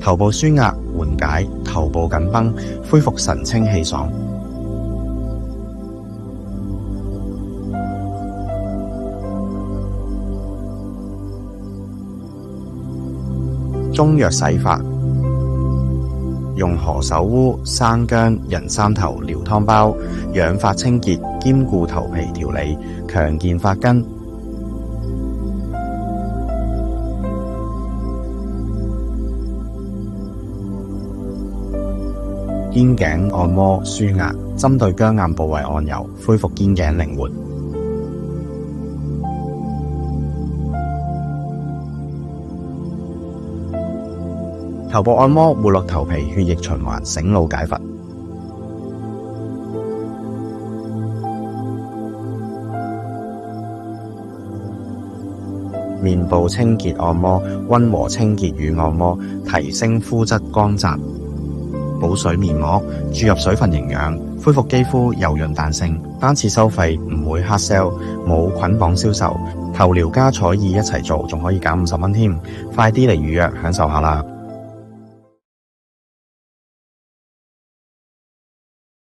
頭部舒壓緩解頭部緊繃，恢復神清氣爽。中藥洗髮，用何首烏、生薑、人參頭療湯包，養髮清潔，兼顧頭皮調理，強健髮根。肩頸按摩舒壓，針對僵硬部位按揉，恢復肩頸靈活。頭部按摩活絡頭皮血液循環，醒腦解乏。面部清潔按摩，溫和清潔與按摩，提升膚質光澤。補水面膜，注入水分營養，恢復肌膚柔潤彈性。單次收費，唔會 hard sell，冇捆綁銷售。頭療加彩意一齊做，仲可以減50蚊添。快啲嚟預約享受下啦！